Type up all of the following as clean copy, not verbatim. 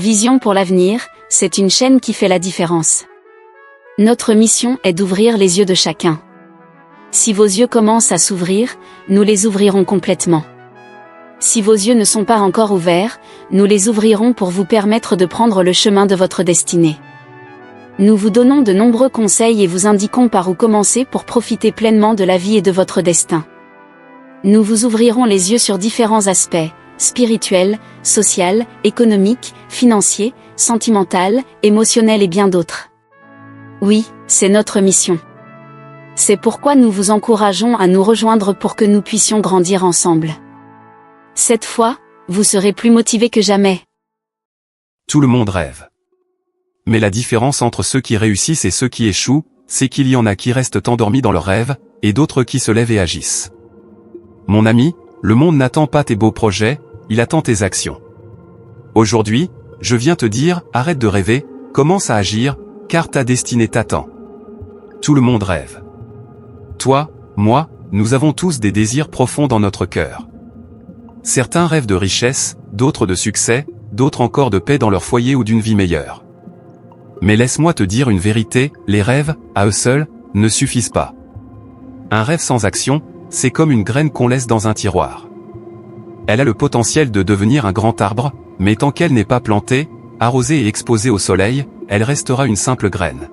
Vision pour l'avenir, c'est une chaîne qui fait la différence. Notre mission est d'ouvrir les yeux de chacun. Si vos yeux commencent à s'ouvrir, nous les ouvrirons complètement. Si vos yeux ne sont pas encore ouverts, nous les ouvrirons pour vous permettre de prendre le chemin de votre destinée. Nous vous donnons de nombreux conseils et vous indiquons par où commencer pour profiter pleinement de la vie et de votre destin. Nous vous ouvrirons les yeux sur différents aspects, spirituels, social, économiques, financiers, sentimental, émotionnel et bien d'autres. Oui, c'est notre mission. C'est pourquoi nous vous encourageons à nous rejoindre pour que nous puissions grandir ensemble. Cette fois, vous serez plus motivés que jamais. Tout le monde rêve. Mais la différence entre ceux qui réussissent et ceux qui échouent, c'est qu'il y en a qui restent endormis dans leurs rêves, et d'autres qui se lèvent et agissent. Mon ami, le monde n'attend pas tes beaux projets, il attend tes actions. Aujourd'hui, je viens te dire, arrête de rêver, commence à agir, car ta destinée t'attend. Tout le monde rêve. Toi, moi, nous avons tous des désirs profonds dans notre cœur. Certains rêvent de richesse, d'autres de succès, d'autres encore de paix dans leur foyer ou d'une vie meilleure. Mais laisse-moi te dire une vérité, les rêves, à eux seuls, ne suffisent pas. Un rêve sans action, c'est comme une graine qu'on laisse dans un tiroir. Elle a le potentiel de devenir un grand arbre, mais tant qu'elle n'est pas plantée, arrosée et exposée au soleil, elle restera une simple graine.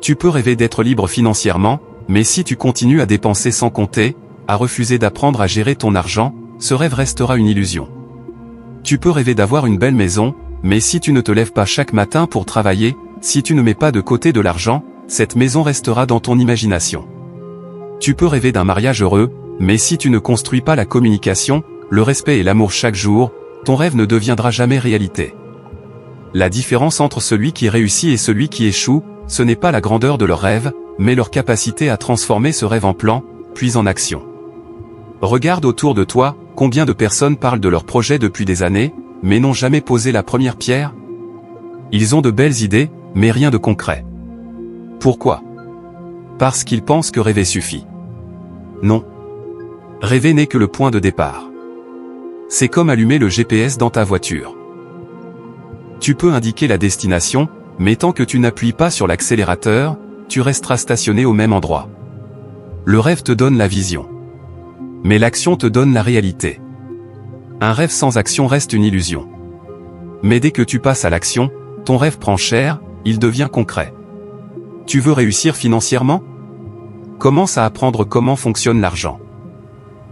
Tu peux rêver d'être libre financièrement, mais si tu continues à dépenser sans compter, à refuser d'apprendre à gérer ton argent, ce rêve restera une illusion. Tu peux rêver d'avoir une belle maison, mais si tu ne te lèves pas chaque matin pour travailler, si tu ne mets pas de côté de l'argent, cette maison restera dans ton imagination. Tu peux rêver d'un mariage heureux, mais si tu ne construis pas la communication, le respect et l'amour chaque jour, ton rêve ne deviendra jamais réalité. La différence entre celui qui réussit et celui qui échoue, ce n'est pas la grandeur de leur rêve, mais leur capacité à transformer ce rêve en plan, puis en action. Regarde autour de toi, combien de personnes parlent de leurs projets depuis des années, mais n'ont jamais posé la première pierre? Ils ont de belles idées, mais rien de concret. Pourquoi? Parce qu'ils pensent que rêver suffit. Non. Rêver n'est que le point de départ. C'est comme allumer le GPS dans ta voiture. Tu peux indiquer la destination, mais tant que tu n'appuies pas sur l'accélérateur, tu resteras stationné au même endroit. Le rêve te donne la vision. Mais l'action te donne la réalité. Un rêve sans action reste une illusion. Mais dès que tu passes à l'action, ton rêve prend chair, il devient concret. Tu veux réussir financièrement? Commence à apprendre comment fonctionne l'argent.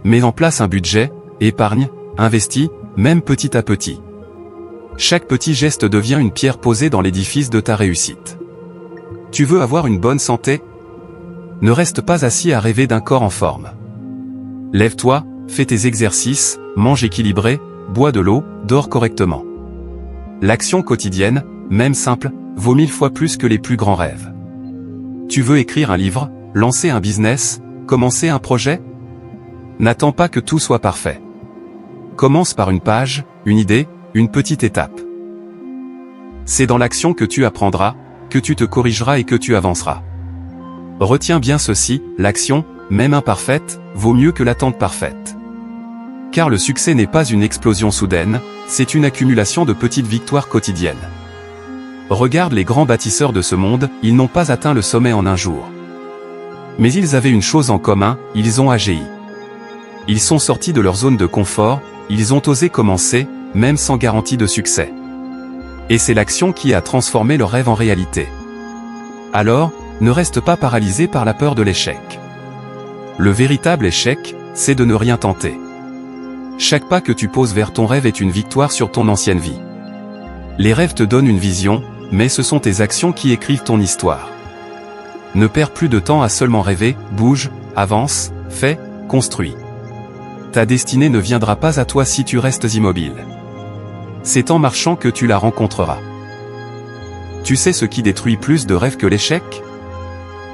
Mets en place un budget, épargne, investis, même petit à petit. Chaque petit geste devient une pierre posée dans l'édifice de ta réussite. Tu veux avoir une bonne santé? Ne reste pas assis à rêver d'un corps en forme. Lève-toi, fais tes exercices, mange équilibré, bois de l'eau, dors correctement. L'action quotidienne, même simple, vaut 1000 fois plus que les plus grands rêves. Tu veux écrire un livre, lancer un business, commencer un projet? N'attends pas que tout soit parfait. Commence par une page, une idée, une petite étape. C'est dans l'action que tu apprendras, que tu te corrigeras et que tu avanceras. Retiens bien ceci, l'action, même imparfaite, vaut mieux que l'attente parfaite. Car le succès n'est pas une explosion soudaine, c'est une accumulation de petites victoires quotidiennes. Regarde les grands bâtisseurs de ce monde, ils n'ont pas atteint le sommet en un jour. Mais ils avaient une chose en commun, ils ont agi. Ils sont sortis de leur zone de confort, ils ont osé commencer, même sans garantie de succès. Et c'est l'action qui a transformé leur rêve en réalité. Alors, ne reste pas paralysé par la peur de l'échec. Le véritable échec, c'est de ne rien tenter. Chaque pas que tu poses vers ton rêve est une victoire sur ton ancienne vie. Les rêves te donnent une vision, mais ce sont tes actions qui écrivent ton histoire. Ne perds plus de temps à seulement rêver, bouge, avance, fais, construis. Ta destinée ne viendra pas à toi si tu restes immobile. C'est en marchant que tu la rencontreras. Tu sais ce qui détruit plus de rêves que l'échec?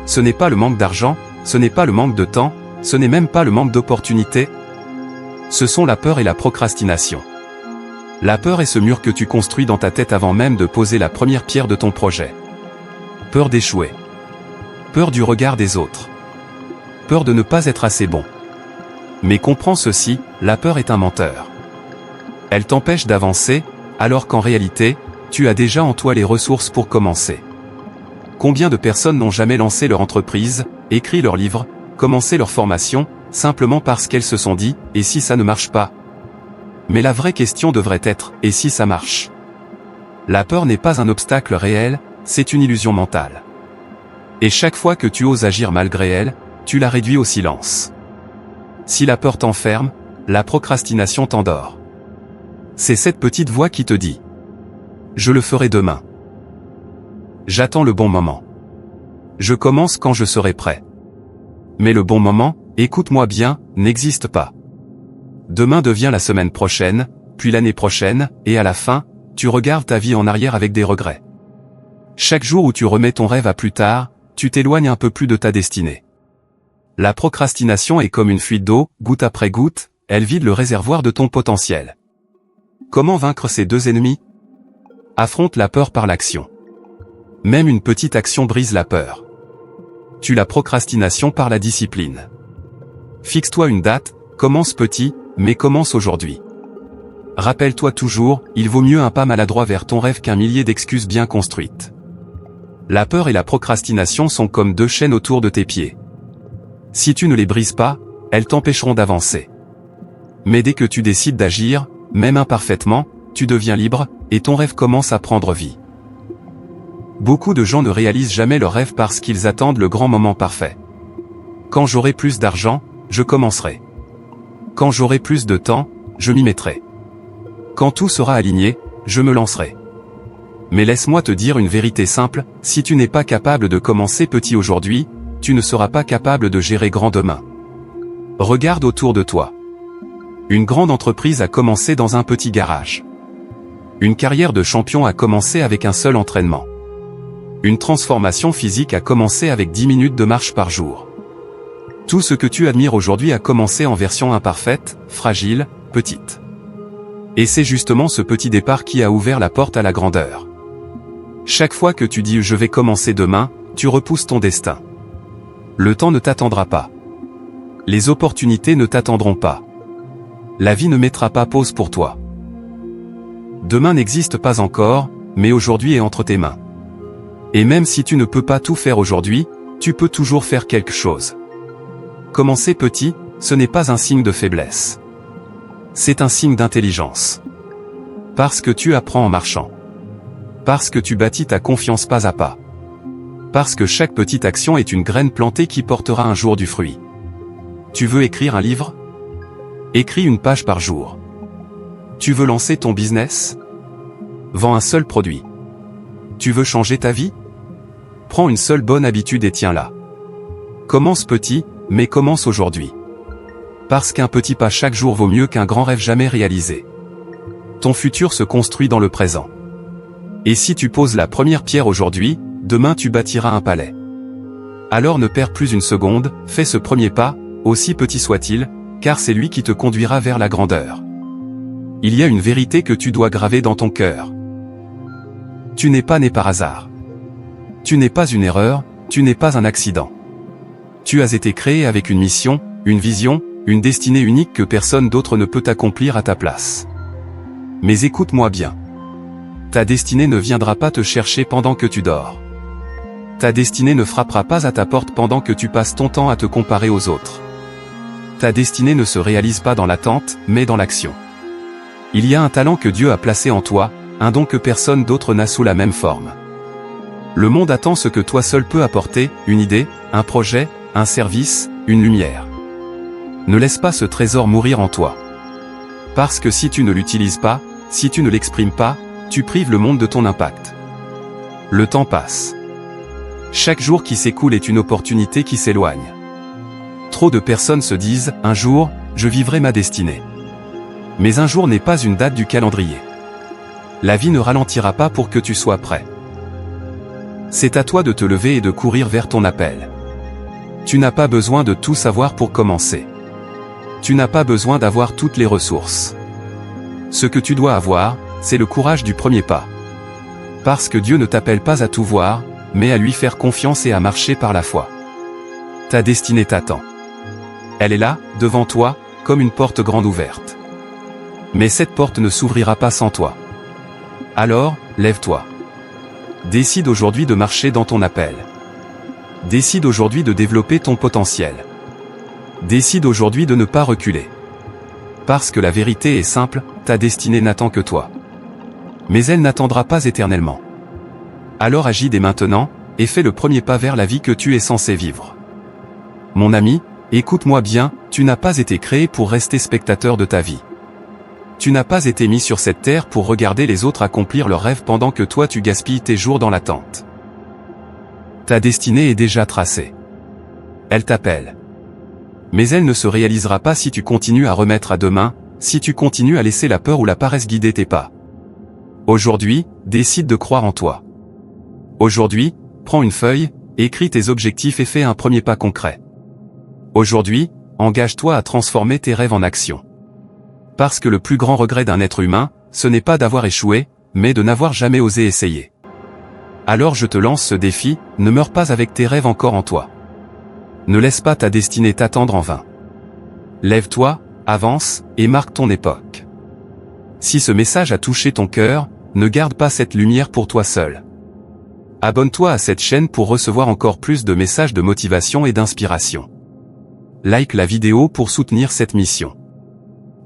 Ce n'est pas le manque d'argent, ce n'est pas le manque de temps, ce n'est même pas le manque d'opportunités. Ce sont la peur et la procrastination. La peur est ce mur que tu construis dans ta tête avant même de poser la première pierre de ton projet. Peur d'échouer. Peur du regard des autres. Peur de ne pas être assez bon. Mais comprends ceci, la peur est un menteur. Elle t'empêche d'avancer, alors qu'en réalité, tu as déjà en toi les ressources pour commencer. Combien de personnes n'ont jamais lancé leur entreprise, écrit leur livre, commencé leur formation, simplement parce qu'elles se sont dit « et si ça ne marche pas ?» Mais la vraie question devrait être « et si ça marche ?» La peur n'est pas un obstacle réel, c'est une illusion mentale. Et chaque fois que tu oses agir malgré elle, tu la réduis au silence. Si la peur t'enferme, la procrastination t'endort. C'est cette petite voix qui te dit « Je le ferai demain. J'attends le bon moment. Je commence quand je serai prêt. » Mais le bon moment, écoute-moi bien, n'existe pas. Demain devient la semaine prochaine, puis l'année prochaine, et à la fin, tu regardes ta vie en arrière avec des regrets. Chaque jour où tu remets ton rêve à plus tard, tu t'éloignes un peu plus de ta destinée. La procrastination est comme une fuite d'eau, goutte après goutte, elle vide le réservoir de ton potentiel. Comment vaincre ces deux ennemis? Affronte la peur par l'action. Même une petite action brise la peur. Tue la procrastination par la discipline. Fixe-toi une date, commence petit, mais commence aujourd'hui. Rappelle-toi toujours, il vaut mieux un pas maladroit vers ton rêve qu'un millier d'excuses bien construites. La peur et la procrastination sont comme deux chaînes autour de tes pieds. Si tu ne les brises pas, elles t'empêcheront d'avancer. Mais dès que tu décides d'agir, même imparfaitement, tu deviens libre, et ton rêve commence à prendre vie. Beaucoup de gens ne réalisent jamais leurs rêves parce qu'ils attendent le grand moment parfait. Quand j'aurai plus d'argent, je commencerai. Quand j'aurai plus de temps, je m'y mettrai. Quand tout sera aligné, je me lancerai. Mais laisse-moi te dire une vérité simple, si tu n'es pas capable de commencer petit aujourd'hui, tu ne seras pas capable de gérer grand demain. Regarde autour de toi. Une grande entreprise a commencé dans un petit garage. Une carrière de champion a commencé avec un seul entraînement. Une transformation physique a commencé avec 10 minutes de marche par jour. Tout ce que tu admires aujourd'hui a commencé en version imparfaite, fragile, petite. Et c'est justement ce petit départ qui a ouvert la porte à la grandeur. Chaque fois que tu dis « je vais commencer demain », tu repousses ton destin. Le temps ne t'attendra pas. Les opportunités ne t'attendront pas. La vie ne mettra pas pause pour toi. Demain n'existe pas encore, mais aujourd'hui est entre tes mains. Et même si tu ne peux pas tout faire aujourd'hui, tu peux toujours faire quelque chose. Commencer petit, ce n'est pas un signe de faiblesse. C'est un signe d'intelligence. Parce que tu apprends en marchant. Parce que tu bâtis ta confiance pas à pas. Parce que chaque petite action est une graine plantée qui portera un jour du fruit. Tu veux écrire un livre? Écris une page par jour. Tu veux lancer ton business? Vends un seul produit. Tu veux changer ta vie? Prends une seule bonne habitude et tiens-la. Commence petit, mais commence aujourd'hui. Parce qu'un petit pas chaque jour vaut mieux qu'un grand rêve jamais réalisé. Ton futur se construit dans le présent. Et si tu poses la première pierre aujourd'hui, demain tu bâtiras un palais. Alors ne perds plus une seconde, fais ce premier pas, aussi petit soit-il, car c'est lui qui te conduira vers la grandeur. Il y a une vérité que tu dois graver dans ton cœur. Tu n'es pas né par hasard. Tu n'es pas une erreur, tu n'es pas un accident. Tu as été créé avec une mission, une vision, une destinée unique que personne d'autre ne peut accomplir à ta place. Mais écoute-moi bien. Ta destinée ne viendra pas te chercher pendant que tu dors. Ta destinée ne frappera pas à ta porte pendant que tu passes ton temps à te comparer aux autres. Ta destinée ne se réalise pas dans l'attente, mais dans l'action. Il y a un talent que Dieu a placé en toi, un don que personne d'autre n'a sous la même forme. Le monde attend ce que toi seul peux apporter, une idée, un projet, un service, une lumière. Ne laisse pas ce trésor mourir en toi. Parce que si tu ne l'utilises pas, si tu ne l'exprimes pas, tu prives le monde de ton impact. Le temps passe. Chaque jour qui s'écoule est une opportunité qui s'éloigne. Trop de personnes se disent, un jour, je vivrai ma destinée. Mais un jour n'est pas une date du calendrier. La vie ne ralentira pas pour que tu sois prêt. C'est à toi de te lever et de courir vers ton appel. Tu n'as pas besoin de tout savoir pour commencer. Tu n'as pas besoin d'avoir toutes les ressources. Ce que tu dois avoir, c'est le courage du premier pas. Parce que Dieu ne t'appelle pas à tout voir, mais à lui faire confiance et à marcher par la foi. Ta destinée t'attend. Elle est là, devant toi, comme une porte grande ouverte. Mais cette porte ne s'ouvrira pas sans toi. Alors, lève-toi. Décide aujourd'hui de marcher dans ton appel. Décide aujourd'hui de développer ton potentiel. Décide aujourd'hui de ne pas reculer. Parce que la vérité est simple, ta destinée n'attend que toi. Mais elle n'attendra pas éternellement. Alors agis dès maintenant, et fais le premier pas vers la vie que tu es censé vivre. Mon ami, écoute-moi bien, tu n'as pas été créé pour rester spectateur de ta vie. Tu n'as pas été mis sur cette terre pour regarder les autres accomplir leurs rêves pendant que toi tu gaspilles tes jours dans l'attente. Ta destinée est déjà tracée. Elle t'appelle. Mais elle ne se réalisera pas si tu continues à remettre à demain, si tu continues à laisser la peur ou la paresse guider tes pas. Aujourd'hui, décide de croire en toi. Aujourd'hui, prends une feuille, écris tes objectifs et fais un premier pas concret. Aujourd'hui, engage-toi à transformer tes rêves en action. Parce que le plus grand regret d'un être humain, ce n'est pas d'avoir échoué, mais de n'avoir jamais osé essayer. Alors je te lance ce défi, ne meurs pas avec tes rêves encore en toi. Ne laisse pas ta destinée t'attendre en vain. Lève-toi, avance, et marque ton époque. Si ce message a touché ton cœur, ne garde pas cette lumière pour toi seul. Abonne-toi à cette chaîne pour recevoir encore plus de messages de motivation et d'inspiration. Like la vidéo pour soutenir cette mission.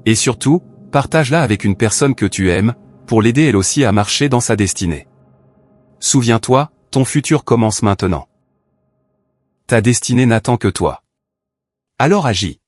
Et surtout, partage-la avec une personne que tu aimes, pour l'aider elle aussi à marcher dans sa destinée. Souviens-toi, ton futur commence maintenant. Ta destinée n'attend que toi. Alors agis.